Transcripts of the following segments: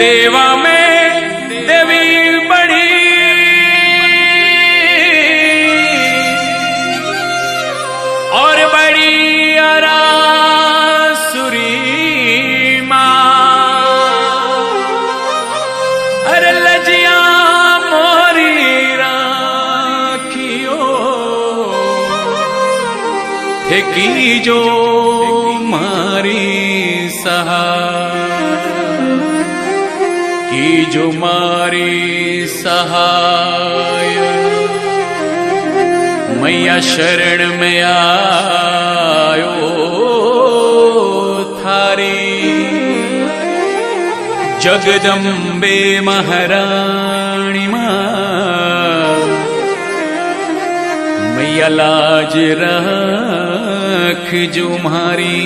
देवा में देवी बड़ी और बड़ी अरासुरी माँ। अरे लजिया मोरी राखियो थे की जो मारी सहाय की जो मारी सहाय। मैया शरण में आयो थारी जगदम्बे महारानी माँ। मैया लाज रख जो मारी।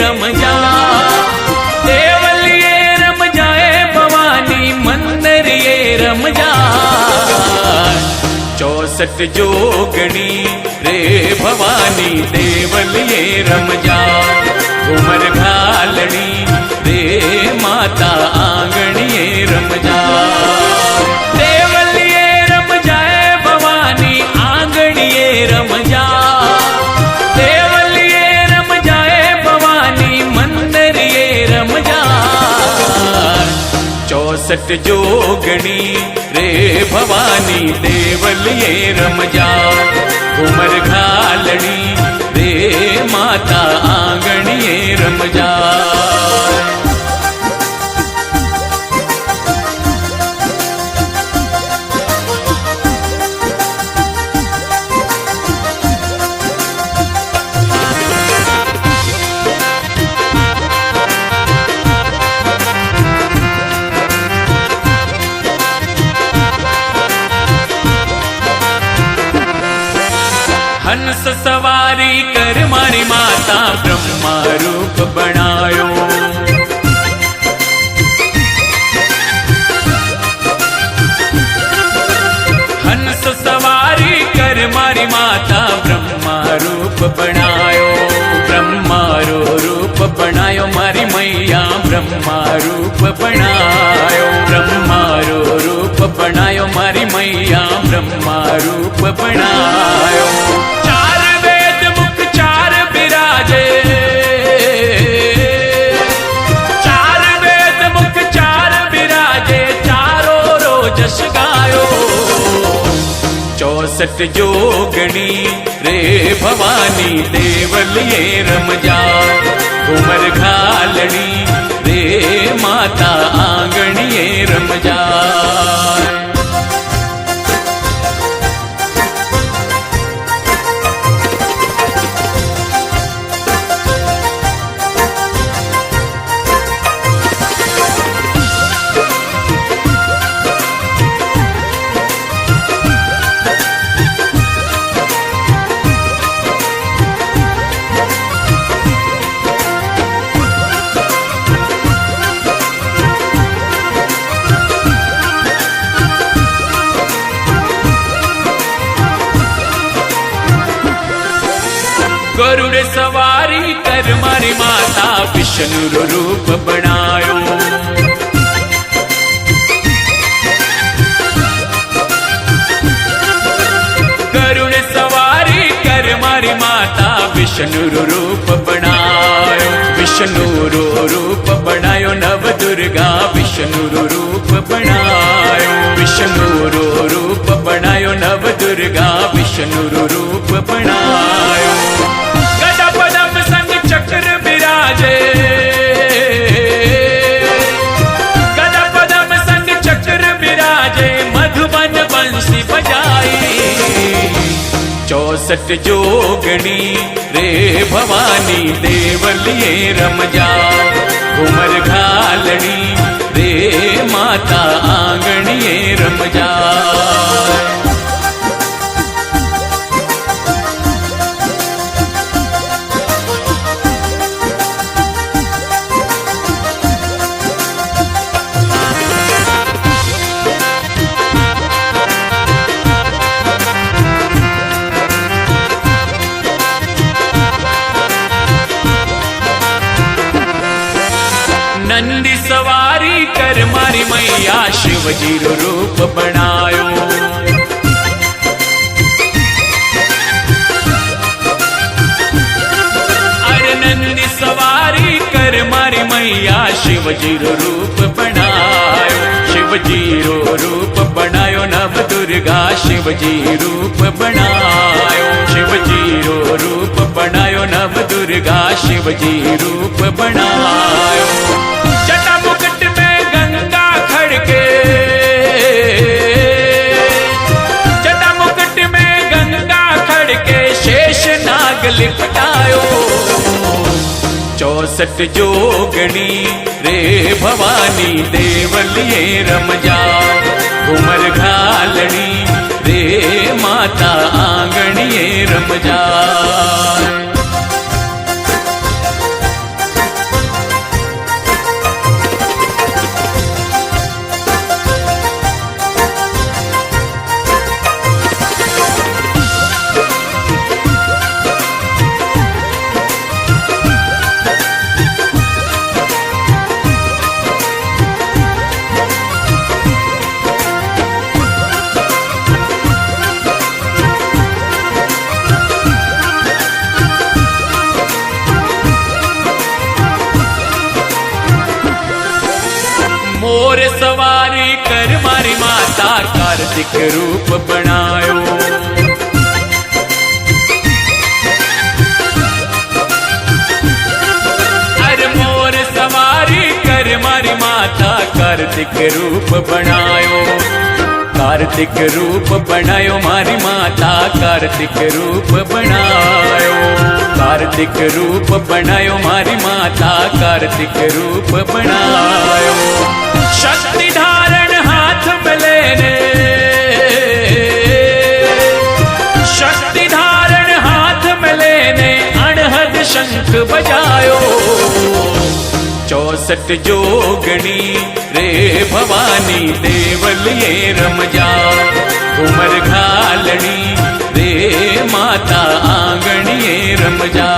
रम जा देवलिए रम जाए भवानी मंदिर ये रम जा। 64 जोगणी रे भवानी देवलिए रम जा। घूमर घालनी रे माता आंगणिए रम जा। देवलिए रम जाए भवानी आंगणिए रम जा। 64 जोगणी रे भवानी देवलिए रम जा। घूमर घालनी रे माता आंगणिए रम जा। हंस सवारी कर मारी माता ब्रह्मा रूप बनायो। हंस सवारी कर मारी माता ब्रह्मा रूप बनायो। ब्रह्मा रूप बनायो मारी मैया ब्रह्मा रूप बनायो। ब्रह्मा रूप बनायो मारी मैया ब्रह्मा रूप बनायो। जस गायो 64 जोगणी रे भवानी देवलिए रम जा। घूमर घालनी रे माता आंगणिए रम जा। गरुड़ सवारी कर मारी माता विष्णु रूप बनायो। गरुड़ सवारी कर मारी माता विष्णु रूप बनायो। विष्णु रूप बनायो नव दुर्गा विष्णु रूप बनायो। विष्णु रूप बनायो नव दुर्गा विष्णु रूप बनायो। चक्र विराजे गदा पदम संग चक्र विराजे मधुबन बंसी बजाई। जोगणी रे भवानी देवलिए रमजा घूमर घालनी रे माता आंगणिए रमजा। नंदी सवारी कर मारी मैया शिवजी रो रूप बनायो। अरे नंदी सवारी कर मारी मैया शिवजी रो रूप बनायो। शिवजी रो रूप बनायो नव दुर्गा शिवजी रूप बनायो। शिवजी रो रूप बनायो नव दुर्गा शिवजी रूप बनायो। जटा मुकुट में गंगा खड़के, जटा मुकुट में गंगा खड़के शेष नाग लिपटायो। 64 जोगणी रे भवानी देवलिए रमजा घूमर घालनी रे माता आंगणिए रमजा। मोर सवारी कर मारी माता कार्तिक रूप बनायो। अरे मोर सवारी कर मारी माता कार्तिक रूप बनायो। कार्तिक रूप बनायो मारी माता कार्तिक रूप बनायो। कार्तिक रूप बनायो मारी माता कार्तिक रूप बनायो। शक्ति धारण हाथ में लेने, शक्ति धारण हाथ में लेने अनहद शंख बजायो। 64 जोगणी रे भवानी देवलिए रमजा घूमर घालनी रे माता आंगणिए रमजा।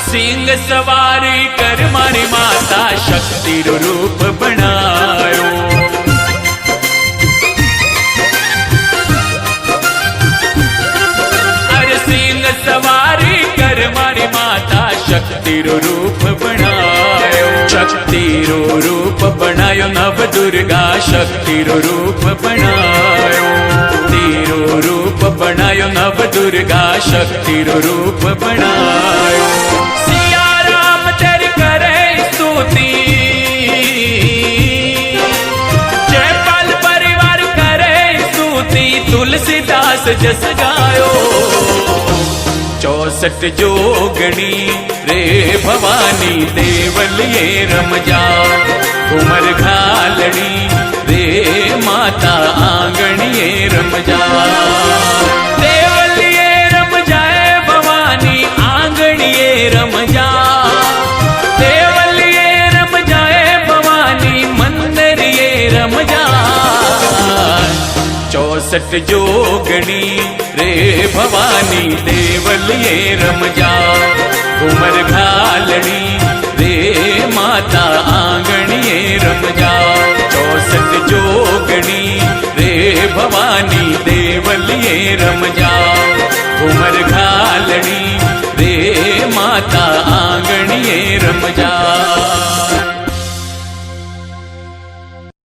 सिंह सवारी कर मारी माता शक्ति रो रूप बनायो। अरे सिंह सवारी कर मारी माता शक्ति रो रूप बनायो। शक्ति रो रूप बनायो नव दुर्गा शक्ति रो रूप बनायो। तीरो रूप बनायो नव दुर्गा शक्ति रो रूप बनायो। जयपाल परिवार करे स्तुति तुलसीदास जस गायो। 64 जोगणी रे भवानी देवलिए रमजा घूमर घालनी रे माता आंगणिए रमजा। देवलिए रमजाए भवानी आंगणिए रमजा। 64 जोगणी रे भवानी देवलिए रमजा घूमर घालनी रे माता आंगणिए रमजा। 64 जोगणी रे भवानी देवलिए रमजा घूमर घालनी